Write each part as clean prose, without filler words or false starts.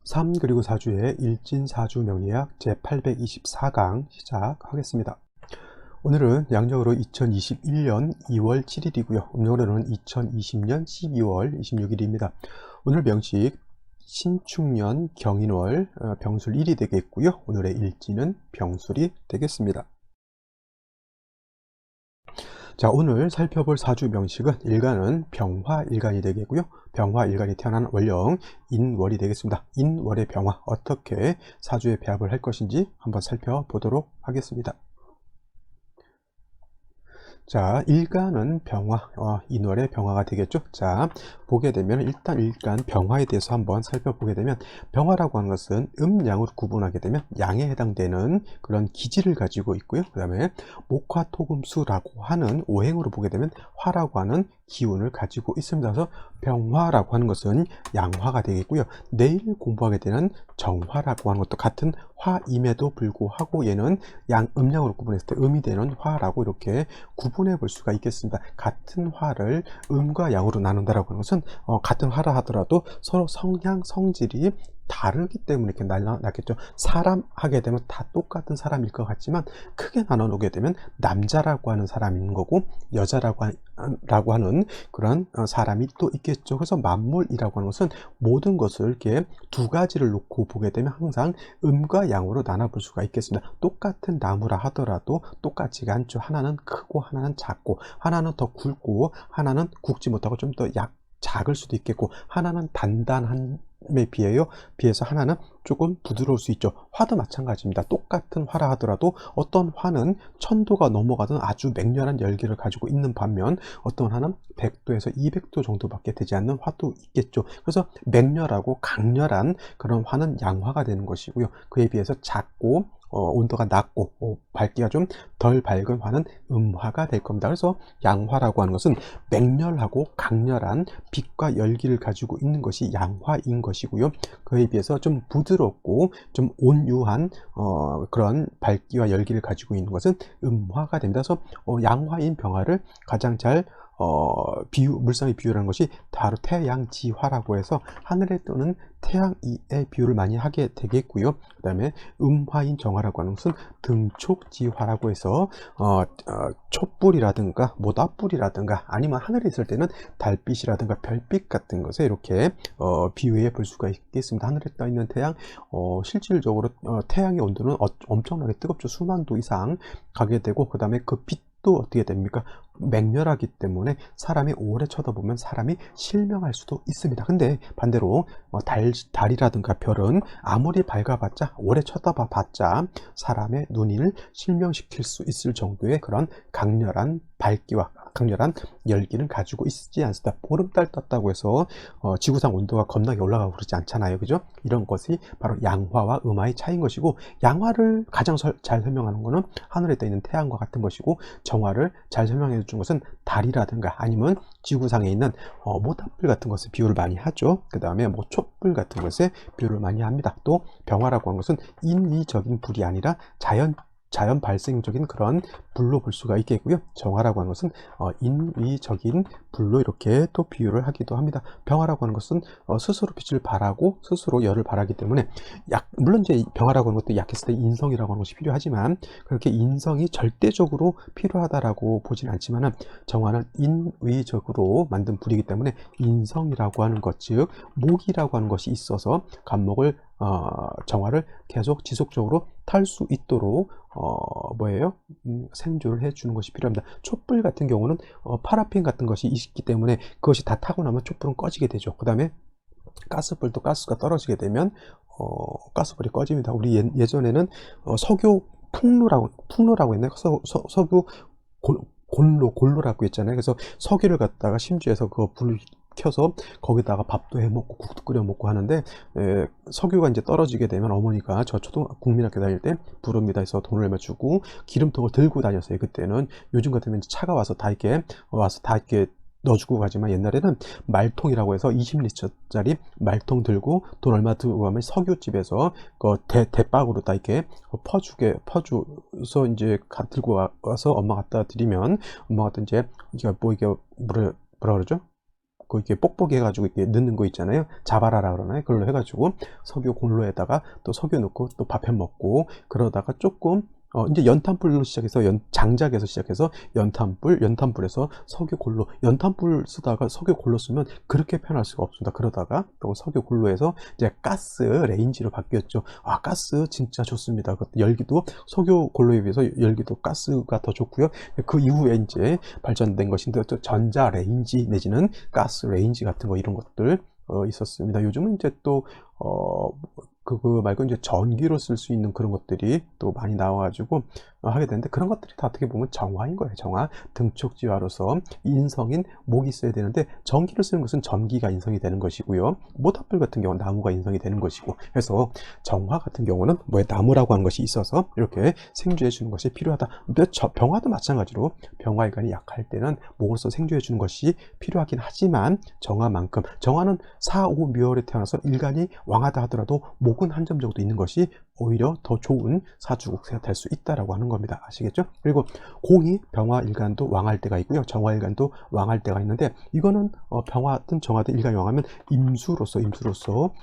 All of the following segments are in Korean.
3 그리고 4주의 일진사주 명리학 제824강 시작하겠습니다. 오늘은 양력으로 2021년 2월 7일이고요. 음력으로는 2020년 12월 26일입니다. 오늘 명식 신축년 경인월 병술 1이 되겠고요. 오늘의 일진은 병술이 되겠습니다. 자, 오늘 살펴볼 사주 명식은 일간은 병화일간이 되겠고요. 병화일간이 태어난 월령 인월이 되겠습니다. 인월의 병화, 어떻게 사주에 배합을 할 것인지 한번 살펴보도록 하겠습니다. 자, 일간은 병화, 인월의 병화가 되겠죠. 자, 보게 되면 일단 일간 병화에 대해서 한번 살펴보게 되면, 병화라고 하는 것은 음양으로 구분하게 되면 양에 해당되는 그런 기질을 가지고 있고요. 그 다음에 목화토금수라고 하는 오행으로 보게 되면 화라고 하는 기운을 가지고 있습니다. 그래서 병화라고 하는 것은 양화가 되겠고요. 내일 공부하게 되는 정화라고 하는 것도 같은 화임에도 불구하고 얘는 음양으로 구분했을 때 음이 되는 화라고 이렇게 구분해 볼 수가 있겠습니다. 같은 화를 음과 양으로 나눈다라고 하는 것은 같은 화라 하더라도 서로 성향, 성질이 다르기 때문에 이렇게 나겠죠. 사람 하게 되면 다 똑같은 사람일 것 같지만 크게 나눠 놓게 되면 남자라고 하는 사람이 있는 거고 여자라고 하는 그런 사람이 또 있겠죠. 그래서 만물이라고 하는 것은 모든 것을 이렇게 두 가지를 놓고 보게 되면 항상 음과 양으로 나눠볼 수가 있겠습니다. 똑같은 나무라 하더라도 똑같지가 않죠. 하나는 크고 하나는 작고 하나는 더 굵고 하나는 굵지 못하고 좀 더 작을 수도 있겠고 하나는 단단함에 비해서 하나는 조금 부드러울 수 있죠. 화도 마찬가지입니다. 똑같은 화라 하더라도 어떤 화는 1000도가 넘어가던 아주 맹렬한 열기를 가지고 있는 반면 어떤 화는 100도에서 200도 정도밖에 되지 않는 화도 있겠죠. 그래서 맹렬하고 강렬한 그런 화는 양화가 되는 것이고요. 그에 비해서 작고 온도가 낮고 밝기가 좀 덜 밝은 화는 음화가 될 겁니다. 그래서 양화라고 하는 것은 맹렬하고 강렬한 빛과 열기를 가지고 있는 것이 양화인 것이고요. 그에 비해서 좀 부드럽고 좀 온유한 그런 밝기와 열기를 가지고 있는 것은 음화가 됩니다. 그래서 양화인 병화를 가장 잘 물상의 비유라는 것이 바로 태양지화라고 해서 하늘에 뜨는 태양의 비유를 많이 하게 되겠고요. 그 다음에 음화인 정화라고 하는 것은 등촉지화라고 해서 촛불이라든가 모닥불이라든가 아니면 하늘에 있을 때는 달빛이라든가 별빛 같은 것에 이렇게 비유해 볼 수가 있겠습니다. 하늘에 떠 있는 태양, 실질적으로 태양의 온도는 엄청나게 뜨겁죠. 수만 도 이상 가게 되고 그 다음에 그 빛도 어떻게 됩니까? 맹렬하기 때문에 사람이 오래 쳐다보면 사람이 실명할 수도 있습니다. 근데 반대로 달이라든가 별은 아무리 밝아봤자 오래 쳐다봐봤자 사람의 눈을 실명시킬 수 있을 정도의 그런 강렬한 밝기와 강렬한 열기는 가지고 있지 않습니다. 보름달 떴다고 해서 지구상 온도가 겁나게 올라가고 그러지 않잖아요. 그죠? 이런 것이 바로 양화와 음화의 차이인 것이고, 양화를 가장 잘 설명하는 것은 하늘에 떠 있는 태양과 같은 것이고, 정화를 잘 설명해 준 것은 달이라든가 아니면 지구상에 있는 모닥불 같은 것에 비유를 많이 하죠. 그 다음에 뭐 촛불 같은 것에 비유를 많이 합니다. 또 병화라고 하는 것은 인위적인 불이 아니라 자연 발생적인 그런 불로 볼 수가 있겠고요. 정화라고 하는 것은 인위적인 불로 이렇게 또 비유를 하기도 합니다. 병화라고 하는 것은 스스로 빛을 발하고 스스로 열을 발하기 때문에 물론 이제 병화라고 하는 것도 약했을 때 인성이라고 하는 것이 필요하지만 그렇게 인성이 절대적으로 필요하다라고 보지는 않지만은 정화는 인위적으로 만든 불이기 때문에 인성이라고 하는 것, 즉 목이라고 하는 것이 있어서 간목을 정화를 계속 지속적으로 탈 수 있도록 생조를 해주는 것이 필요합니다. 촛불 같은 경우는 파라핀 같은 것이 있기 때문에 그것이 다 타고 나면 촛불은 꺼지게 되죠. 그 다음에 가스불도 가스가 떨어지게 되면 가스불이 꺼집니다. 우리 예전에는 석유 풍로라고 했나요? 석유 골로라고 했잖아요. 그래서 석유를 갖다가 심지어서 그거 불을 켜서 거기다가 밥도 해 먹고 국도 끓여 먹고 하는데, 석유가 이제 떨어지게 되면 어머니가 저 국민학교 다닐 때 부릅니다 해서 돈을 맞추고 기름통을 들고 다녔어요. 그때는 요즘 같으면 차가 와서 다 이렇게 넣어주고 가지만 옛날에는 말통이라고 해서 20리터짜리 말통 들고 돈 얼마 들고 가면 석유집에서 그 대박으로 다 이렇게 퍼주서 이제 들고 와서 엄마 갖다 드리면 엄마가 또 이제 이게 뭐라 그러죠? 그 이렇게 뽁뽁이 해가지고 이렇게 넣는 거 있잖아요. 자바라라 그러나요? 그걸로 해가지고 석유 곤로에다가 또 석유 넣고 또 밥 해 먹고 그러다가 조금 이제 연탄불로 시작해서 장작에서 시작해서 연탄불에서 석유 골로, 연탄불 쓰다가 석유 골로 쓰면 그렇게 표현할 수가 없습니다. 그러다가 또 석유 골로에서 이제 가스 레인지로 바뀌었죠. 아, 가스 진짜 좋습니다. 열기도 석유 골로에 비해서 열기도 가스가 더 좋고요. 그 이후에 이제 발전된 것인데 또 전자 레인지 내지는 가스 레인지 같은 거 이런 것들 있었습니다. 요즘은 이제 또 그거 말고 이제 전기로 쓸 수 있는 그런 것들이 또 많이 나와가지고 하게 되는데, 그런 것들이 다 어떻게 보면 정화인 거예요. 정화. 등촉지화로서 인성인 목이 있어야 되는데 전기를 쓰는 것은 전기가 인성이 되는 것이고요. 모닥불 같은 경우는 나무가 인성이 되는 것이고, 그래서 정화 같은 경우는 뭐 나무라고 하는 것이 있어서 이렇게 생주해 주는 것이 필요하다. 근데 병화도 마찬가지로 병화일간이 약할 때는 목으로서 생주해 주는 것이 필요하긴 하지만 정화만큼, 정화는 4, 5 묘월에 태어나서 일간이 왕하다 하더라도 목은 한 점 정도 있는 것이 오히려 더 좋은 사주국세가 될 수 있다라고 하는 겁니다. 아시겠죠? 그리고 공이 병화일간도 왕할 때가 있고요. 정화일간도 왕할 때가 있는데, 이거는 병화든 정화든 일간이 왕하면 임수로서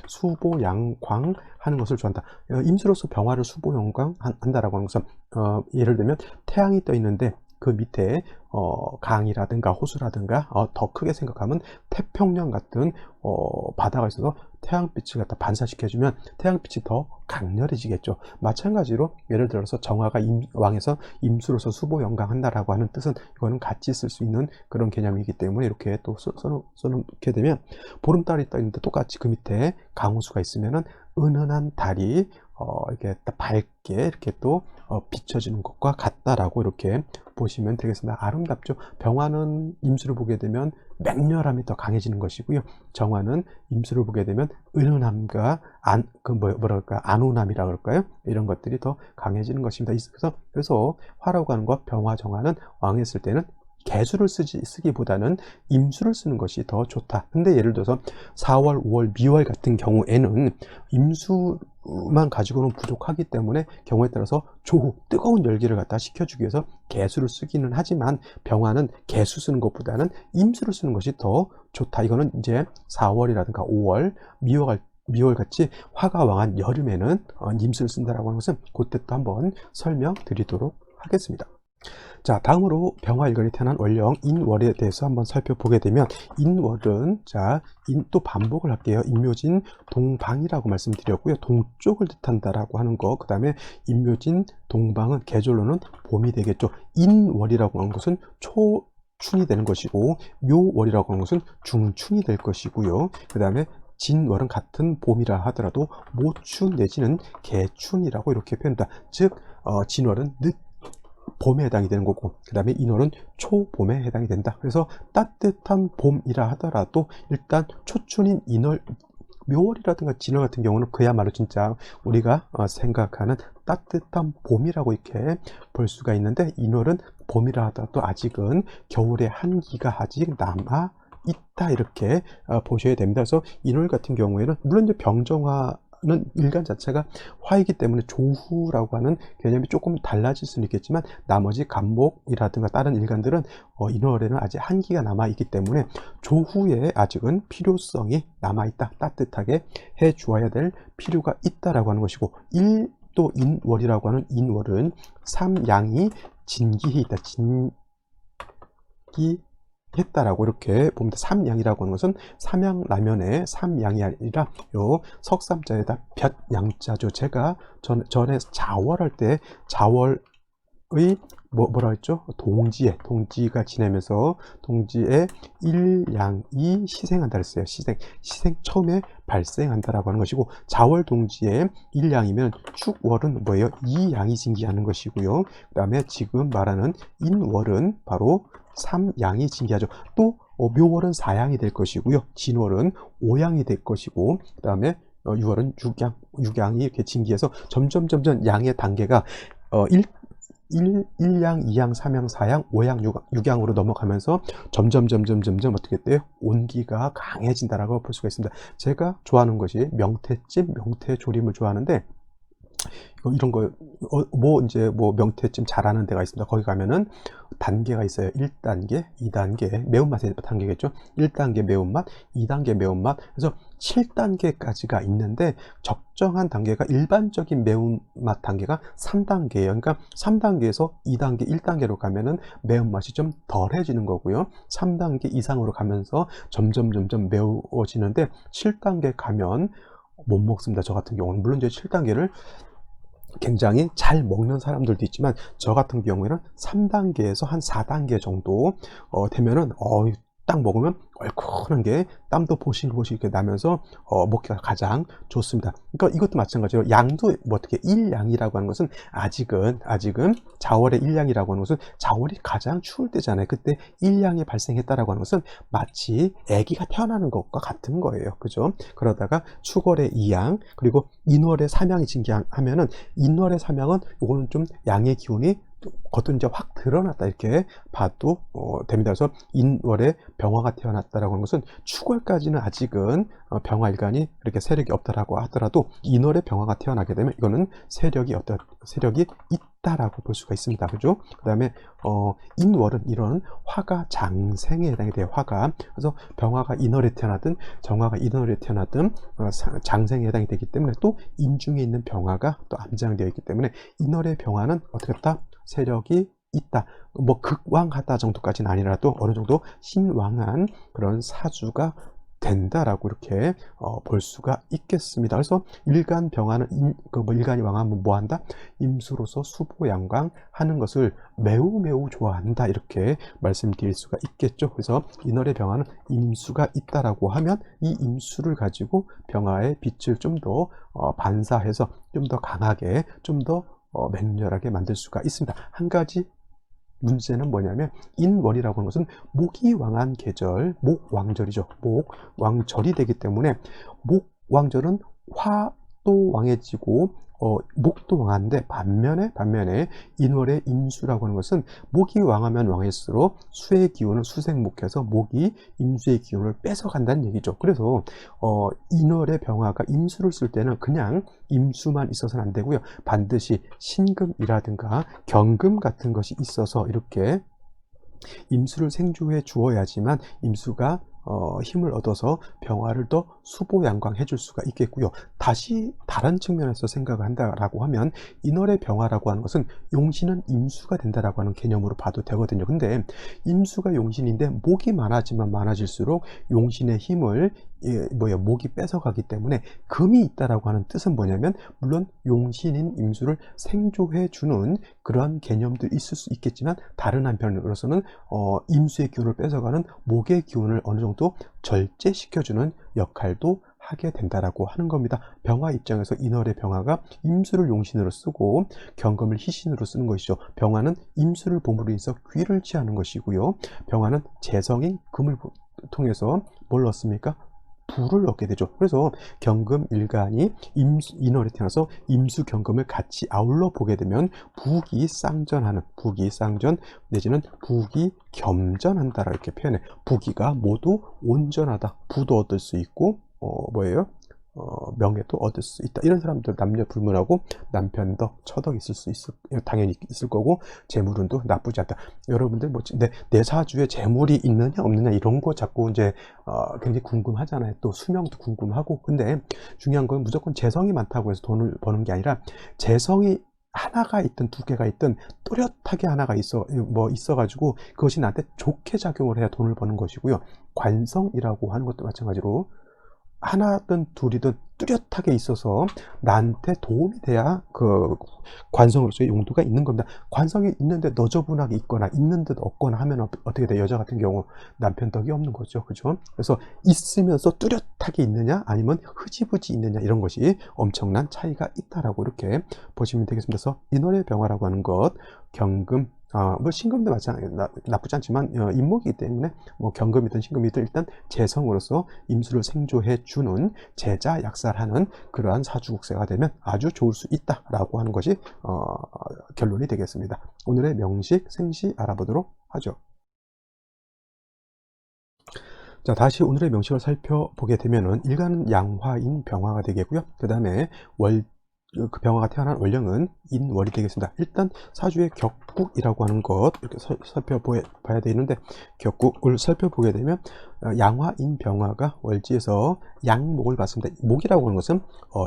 수보 양광 하는 것을 좋아한다. 임수로서 병화를 수보 양광 한다라고 하는 것은 예를 들면 태양이 떠 있는데 그 밑에 강이라든가 호수라든가 더 크게 생각하면 태평양 같은 바다가 있어서 태양빛을 갖다 반사시켜주면 태양빛이 더 강렬해지겠죠. 마찬가지로 예를 들어서 정화가 왕에서 임수로서 수보영광한다라고 하는 뜻은, 이거는 같이 쓸 수 있는 그런 개념이기 때문에 이렇게 또 써놓게 되면, 보름달이 떠 있는데 똑같이 그 밑에 강호수가 있으면은 은은한 달이 이렇게 밝게 이렇게 또 비춰지는 것과 같다라고 이렇게 보시면 되겠습니다. 아름답죠. 병화는 임수를 보게 되면 맹렬함이 더 강해지는 것이고요. 정화는 임수를 보게 되면 은은함과 안온함이라 그럴까요? 이런 것들이 더 강해지는 것입니다. 그래서 화라고 하는 것, 병화, 정화는 왕했을 때는 개수를 쓰기보다는 임수를 쓰는 것이 더 좋다. 근데 예를 들어서 4월, 5월, 미월 같은 경우에는 임수만 가지고는 부족하기 때문에 경우에 따라서 조후, 뜨거운 열기를 갖다 식혀주기 위해서 개수를 쓰기는 하지만, 병화는 개수 쓰는 것보다는 임수를 쓰는 것이 더 좋다. 이거는 이제 4월이라든가 5월, 미월 같이 화가 왕한 여름에는 임수를 쓴다라고 하는 것은 그때 또 한번 설명드리도록 하겠습니다. 자, 다음으로 병화일간이 태어난 월령 인월에 대해서 한번 살펴보게 되면, 인월은 또 반복을 할게요. 인묘진 동방이라고 말씀드렸고요. 동쪽을 뜻한다라고 하는 거. 그 다음에 인묘진 동방은 계절로는 봄이 되겠죠. 인월이라고 하는 것은 초춘이 되는 것이고, 묘월이라고 하는 것은 중춘이 될 것이고요. 그 다음에 진월은 같은 봄이라 하더라도 모춘 내지는 개춘이라고 이렇게 표현한다. 즉 진월은 봄에 해당이 되는 거고, 그 다음에 인월은 초봄에 해당이 된다. 그래서 따뜻한 봄이라 하더라도 일단 초춘인 인월, 묘월이라든가 진월 같은 경우는 그야말로 진짜 우리가 생각하는 따뜻한 봄이라고 이렇게 볼 수가 있는데, 인월은 봄이라 하더라도 아직은 겨울의 한기가 아직 남아 있다, 이렇게 보셔야 됩니다. 그래서 인월 같은 경우에는 물론 이제 병정화는 일간 자체가 화이기 때문에 조후라고 하는 개념이 조금 달라질 수는 있겠지만, 나머지 간목이라든가 다른 일간들은 인월에는 아직 한기가 남아 있기 때문에 조후에 아직은 필요성이 남아 있다, 따뜻하게 해 주어야 될 필요가 있다라고 하는 것이고, 또 인월이라고 하는 인월은 삼양이 진기히 있다, 했다라고 이렇게 봅니다. 삼양이라고 하는 것은 삼양라면의 삼양이 아니라 요 석삼자에다 볕양자죠. 제가 전에 자월할 때 자월의 뭐라 했죠? 동지가 지내면서 동지에 일양이 시생한다 그랬어요. 시생 처음에 발생한다라고 하는 것이고, 자월 동지에 일양이면 축월은 뭐예요? 이양이 진기하는 것이고요. 그 다음에 지금 말하는 인월은 바로 삼양이 진기하죠. 또 묘월은 사양이 될 것이고요. 진월은 오양이 될 것이고, 그 다음에 6월은 육양이 이렇게 진기해서 점점 양의 단계가 1양, 2양, 3양, 4양, 5양, 6양으로 넘어가면서 점점 어떻게 돼요? 온기가 강해진다라고 볼 수가 있습니다. 제가 좋아하는 것이 명태찜, 명태조림을 좋아하는데, 이런 거, 이제 명태찜 잘하는 데가 있습니다. 거기 가면은 단계가 있어요. 1단계, 2단계, 매운맛의 단계겠죠. 1단계 매운맛, 2단계 매운맛, 그래서 7단계까지가 있는데, 적정한 단계가 일반적인 매운맛 단계가 3단계예요. 그러니까 3단계에서 2단계, 1단계로 가면은 매운맛이 좀 덜해지는 거고요. 3단계 이상으로 가면서 점점 매워지는데, 7단계 가면 못 먹습니다. 저 같은 경우는. 물론 이제 7단계를 굉장히 잘 먹는 사람들도 있지만, 저 같은 경우에는 3단계에서 한 4단계 정도 되면은 딱 먹으면 얼큰한 게 땀도 보실보실 이렇게 나면서 먹기가 가장 좋습니다. 그러니까 이것도 마찬가지로 양도 어떻게 일양이라고 하는 것은 아직은 자월의 일양이라고 하는 것은 자월이 가장 추울 때잖아요. 그때 일양이 발생했다라고 하는 것은 마치 아기가 태어나는 것과 같은 거예요. 그죠? 그러다가 추월의 이양, 그리고 인월의 삼양이 징계하면은, 인월의 삼양은 요거는 좀 양의 기운이 겉은 이제 확 드러났다 이렇게 봐도 됩니다. 그래서 인월에 병화가 태어났다라고 하는 것은 추월까지는 아직은 병화일간이 이렇게 세력이 없다라고 하더라도, 인월에 병화가 태어나게 되면 이거는 세력이 있다라고 볼 수가 있습니다. 그죠? 그 다음에 인월은 이런 화가 장생에 해당이 돼요. 화가. 그래서 병화가 인월에 태어나든 정화가 인월에 태어나든 장생에 해당이 되기 때문에, 또 인중에 있는 병화가 또 암장되어 있기 때문에 인월의 병화는 어떻게 했다? 세력이 있다. 극왕하다 정도까지는 아니라도 어느 정도 신왕한 그런 사주가 된다라고 이렇게 볼 수가 있겠습니다. 그래서 일간 병화는 일간이 왕하면 뭐한다? 임수로서 수보양광 하는 것을 매우 좋아한다, 이렇게 말씀드릴 수가 있겠죠. 그래서 인월의 병화는 임수가 있다라고 하면, 이 임수를 가지고 병화의 빛을 좀 더 반사해서 좀 더 강하게, 좀 더 맹렬하게 만들 수가 있습니다. 한 가지 문제는 뭐냐면, 인월이라고 하는 것은 목이 왕한 계절, 목왕절이죠. 목왕절이 되기 때문에, 목왕절은 화도 왕해지고 목도 왕한데, 반면에 인월의 임수라고 하는 것은 목이 왕하면 왕할수록 수의 기운을 수생목해서 목이 임수의 기운을 뺏어간다는 얘기죠. 그래서 인월의 병화가 임수를 쓸 때는 그냥 임수만 있어서는 안 되고요. 반드시 신금이라든가 경금 같은 것이 있어서 이렇게 임수를 생조해 주어야지만 임수가 힘을 얻어서 병화를 더 수보양광해 줄 수가 있겠고요. 다시 다른 측면에서 생각을 한다라고 하면, 인월의 병화라고 하는 것은 용신은 임수가 된다라고 하는 개념으로 봐도 되거든요. 근데 임수가 용신인데 목이 많아지면 많아질수록 용신의 힘을 목이 뺏어가기 때문에, 금이 있다라고 하는 뜻은 뭐냐면, 물론 용신인 임수를 생조해 주는 그런 개념도 있을 수 있겠지만, 다른 한편으로서는 임수의 기운을 뺏어가는 목의 기운을 어느 정도 절제시켜주는 역할도 하게 된다라고 하는 겁니다. 병화 입장에서 인월의 병화가 임수를 용신으로 쓰고 경금을 희신으로 쓰는 것이죠. 병화는 임수를 보물로 인해서 귀를 취하는 것이고요. 병화는 재성인 금을 통해서 뭘 얻습니까? 부를 얻게 되죠. 그래서 경금 일간이 인월에 태어나서 임수 경금을 같이 아울러 보게 되면, 부기쌍전 내지는 부기겸전한다 이렇게 표현해. 부기가 모두 온전하다. 부도 얻을 수 있고 명예도 얻을 수 있다. 이런 사람들 남녀 불문하고 남편덕, 처덕 당연히 있을 거고, 재물운도 나쁘지 않다. 여러분들 내 사주에 재물이 있느냐 없느냐 이런 거 자꾸 이제 굉장히 궁금하잖아요. 또 수명도 궁금하고. 근데 중요한 건 무조건 재성이 많다고 해서 돈을 버는 게 아니라, 재성이 하나가 있든 두 개가 있든 뚜렷하게 하나가 있어가지고 그것이 나한테 좋게 작용을 해야 돈을 버는 것이고요. 관성이라고 하는 것도 마찬가지로 하나든 둘이든 뚜렷하게 있어서 나한테 도움이 돼야 그 관성으로서의 용도가 있는 겁니다. 관성이 있는데 너저분하게 있거나 있는 듯 없거나 하면 어떻게 돼? 여자 같은 경우 남편 덕이 없는 거죠. 그죠? 그래서 있으면서 뚜렷하게 있느냐 아니면 흐지부지 있느냐, 이런 것이 엄청난 차이가 있다라고 이렇게 보시면 되겠습니다. 그래서 인월의 병화라고 하는 것, 경금, 신금도 나쁘지 않지만 임목이기 때문에 경금이든 신금이든 일단 재성으로서 임수를 생조해 주는, 제자 약살하는 그러한 사주국세가 되면 아주 좋을 수 있다라고 하는 것이 결론이 되겠습니다. 오늘의 명식, 생시 알아보도록 하죠. 자, 다시 오늘의 명식을 살펴보게 되면은, 일간은 양화인 병화가 되겠고요. 그 다음에 그 병화가 태어난 원령은 인월이 되겠습니다. 일단 사주의 격국이라고 하는 것 이렇게 살펴봐야 되는데, 격국을 살펴보게 되면 양화인 병화가 월지에서 양목을 받습니다. 목이라고 하는 것은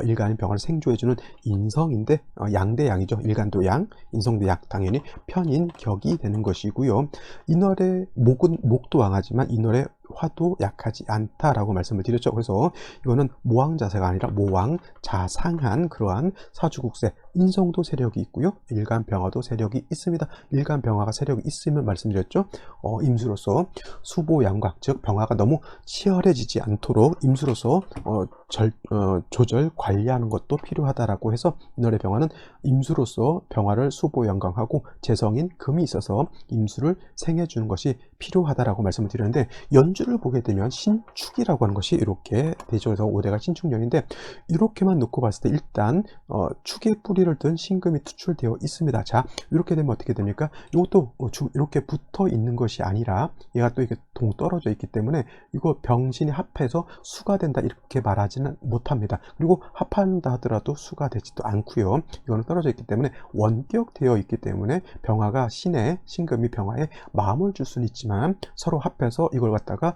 일간인 병화를 생조해주는 인성인데, 양대 양이죠. 일간도 양, 인성도 양, 당연히 편인 격이 되는 것이고요. 인월의 목도 왕하지만 인월의 화도 약하지 않다라고 말씀을 드렸죠. 그래서 이거는 모왕자세가 아니라 모왕자상한 그러한 사주국세, 인성도 세력이 있고요. 일간병화도 세력이 있습니다. 일간병화가 세력이 있으면 말씀드렸죠. 임수로서 수보양각, 즉 병화가 너무 치열해지지 않도록 임수로서 조절 관리하는 것도 필요하다라고 해서 인월의 병화는 임수로서 병화를 수보양강하고 재성인 금이 있어서 임수를 생해주는 것이 필요하다라고 말씀을 드렸는데, 연주를 보게 되면 신축이라고 하는 것이 이렇게 되죠. 그래서 5대가 신축년인데, 이렇게만 놓고 봤을 때 일단 축의 뿌리를 든 신금이 투출되어 있습니다. 자, 이렇게 되면 어떻게 됩니까? 이것도 이렇게 붙어 있는 것이 아니라 얘가 또 이렇게 동떨어져 있기 때문에 이거 병신이 합해서 수가 된다 이렇게 말하지는 못합니다. 그리고 합한다 하더라도 수가 되지도 않고요. 이거는 떨어져 있기 때문에 원격되어 있기 때문에 병화가 신금이 병화에 마음을 줄 수는 있지만 서로 합해서 이걸 갖다가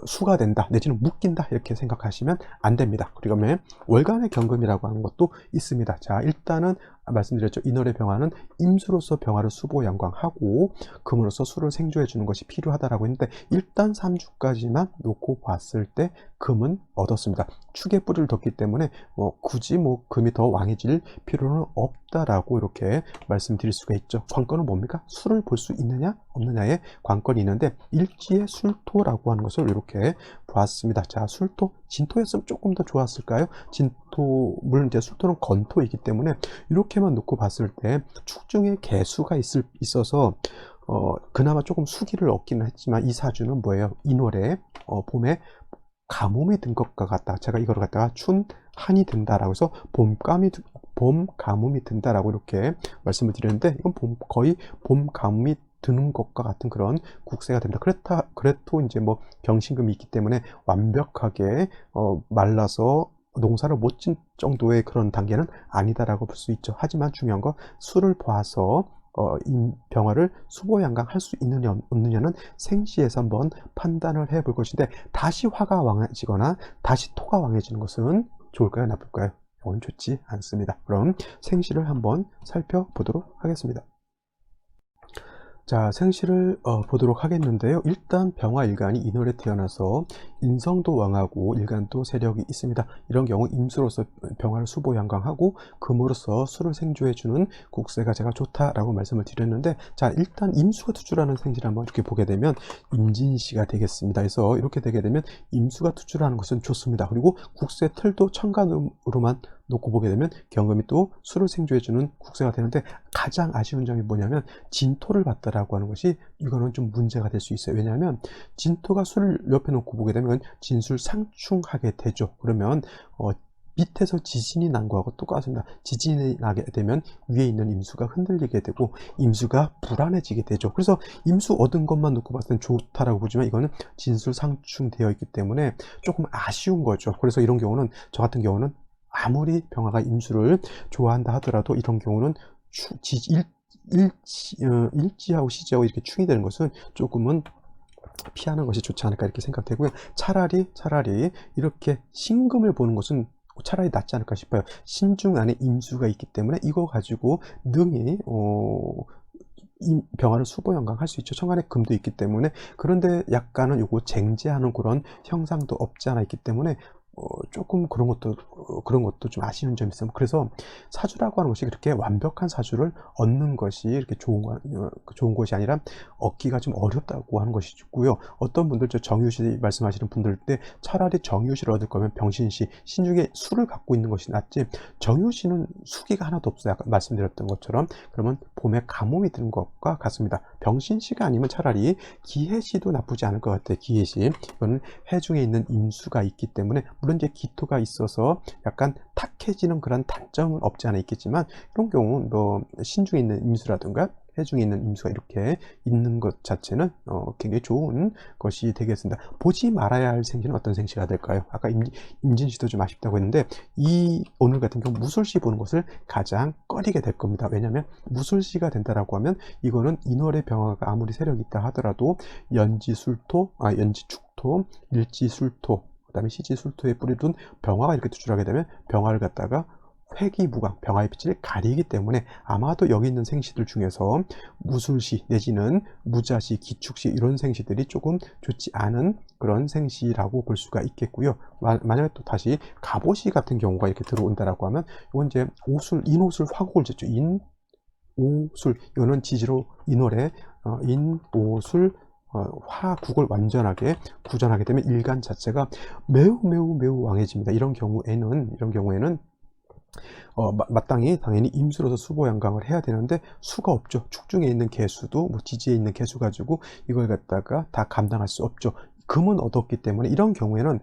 수가 된다 내지는 묶인다 이렇게 생각하시면 안 됩니다. 그러면 월간의 경금이라고 하는 것도 있습니다. 자, 일단은 말씀드렸죠. 인월의 병화는 임수로서 병화를 수보양광하고 금으로서 수를 생조해 주는 것이 필요하다라고 했는데, 일단 3주까지만 놓고 봤을 때 금은 얻었습니다. 축의 뿌리를 뒀기 때문에 굳이 금이 더 왕해질 필요는 없다라고 이렇게 말씀드릴 수가 있죠. 관건은 뭡니까? 수를 볼 수 있느냐 없느냐의 관건이 있는데, 일지의 술토라고 하는 것을 이렇게 보았습니다. 자, 술토, 진토였으면 조금 더 좋았을까요? 진토, 물론 이제 술토는 건토이기 때문에 이렇게만 놓고 봤을 때 축 중에 개수가 있어서 그나마 조금 수기를 얻기는 했지만, 이 사주는 뭐예요? 인월에 봄에 가뭄이 든 것과 같다. 제가 이걸 갖다가 춘한이 든다라고 해서 봄 가뭄이 든다라고 이렇게 말씀을 드렸는데, 이건 거의 봄 가뭄이 드는 것과 같은 그런 국세가 됩니다. 그래도 이제 경신금이 있기 때문에 완벽하게 말라서 농사를 못 진 정도의 그런 단계는 아니다라고 볼 수 있죠. 하지만 중요한 건 수를 봐서 이 병화를 수보양강할 수 있느냐 없느냐는 생시에서 한번 판단을 해볼 것인데, 다시 화가 왕해지거나 다시 토가 왕해지는 것은 좋을까요 나쁠까요? 이건 좋지 않습니다. 그럼 생시를 한번 살펴보도록 하겠습니다. 자, 생시를 보도록 하겠는데요. 일단 병화 일간이 인월에 태어나서 인성도 왕하고 일간도 세력이 있습니다. 이런 경우 임수로서 병화를 수보양강하고 금으로서 수를 생조해주는 국세가 제가 좋다라고 말씀을 드렸는데, 자, 일단 임수가 투출하는 생시를 한번 이렇게 보게 되면 임진시가 되겠습니다. 그래서 이렇게 되게 되면 임수가 투출하는 것은 좋습니다. 그리고 국세 틀도 천간으로만 놓고 보게 되면 경금이 또 수를 생조해주는 국세가 되는데, 가장 아쉬운 점이 뭐냐면 진토를 봤다라고 하는 것이 이거는 좀 문제가 될 수 있어요. 왜냐하면 진토가 수를 옆에 놓고 보게 되면 진술상충하게 되죠. 그러면 밑에서 지진이 난 거하고 똑같습니다. 지진이 나게 되면 위에 있는 임수가 흔들리게 되고 임수가 불안해지게 되죠. 그래서 임수 얻은 것만 놓고 봤을 땐 좋다라고 보지만 이거는 진술상충되어 있기 때문에 조금 아쉬운 거죠. 그래서 이런 경우는, 저 같은 경우는 아무리 병화가 임수를 좋아한다 하더라도 이런 경우는 일지하고 시지하고 이렇게 충이 되는 것은 조금은 피하는 것이 좋지 않을까 이렇게 생각되고요. 차라리 이렇게 신금을 보는 것은 차라리 낫지 않을까 싶어요. 신중 안에 임수가 있기 때문에 이거 가지고 능히 병화를 수보양강할 수 있죠. 천간에 금도 있기 때문에. 그런데 약간은 요거 쟁제하는 그런 형상도 없지 않아 있기 때문에 조금 그런 것도 좀 아쉬운 점이 있어요. 그래서 사주라고 하는 것이 그렇게 완벽한 사주를 얻는 것이 이렇게 좋은 것이 아니라 얻기가 좀 어렵다고 하는 것이고요. 어떤 분들, 정유시 말씀하시는 분들 때 차라리 정유시를 얻을 거면 병신시, 신중에 수를 갖고 있는 것이 낫지, 정유시는 수기가 하나도 없어요. 아까 말씀드렸던 것처럼. 그러면 봄에 가뭄이 드는 것과 같습니다. 병신시가 아니면 차라리 기해시도 나쁘지 않을 것 같아요. 기해시, 이거는 해중에 있는 임수가 있기 때문에, 물론 이제 기토가 있어서 약간 탁해지는 그런 단점은 없지 않아 있겠지만, 이런 경우는 신중에 있는 임수라든가 해중에 있는 임수가 이렇게 있는 것 자체는 굉장히 좋은 것이 되겠습니다. 보지 말아야 할 생시는 어떤 생시가 될까요? 아까 임진시도 좀 아쉽다고 했는데 이 오늘 같은 경우 무술시 보는 것을 가장 꺼리게 될 겁니다. 왜냐하면 무술시가 된다라고 하면 이거는 인월의 병화가 아무리 세력이 있다 하더라도 연지축토, 일지술토, 그 다음에 시지술토에 뿌리둔 병화가 이렇게 투출하게 되면 병화를 갖다가 회기무광, 병화의 빛을 가리기 때문에 아마도 여기 있는 생시들 중에서 무술시 내지는 무자시, 기축시 이런 생시들이 조금 좋지 않은 그런 생시라고 볼 수가 있겠고요. 만약에 또 다시 갑오시 같은 경우가 이렇게 들어온다라고 하면 이건 이제 오술, 인오술 화국을 짓죠. 인오술 이거는 지지로 인월에 인오술 화국을 완전하게 구전하게 되면 일간 자체가 매우 왕해집니다. 이런 경우에는 마땅히 당연히 임수로서 수보양강을 해야 되는데 수가 없죠. 축중에 있는 개수도 지지에 있는 개수 가지고 이걸 갖다가 다 감당할 수 없죠. 금은 얻었기 때문에 이런 경우에는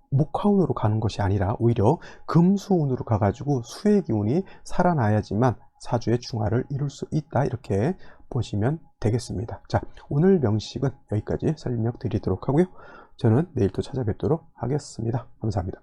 목화운으로 가는 것이 아니라 오히려 금수운으로 가가지고 수의 기운이 살아나야지만 사주의 중화를 이룰 수 있다, 이렇게 보시면 되겠습니다. 자, 오늘 명식은 여기까지 설명드리도록 하고요. 저는 내일 또 찾아뵙도록 하겠습니다. 감사합니다.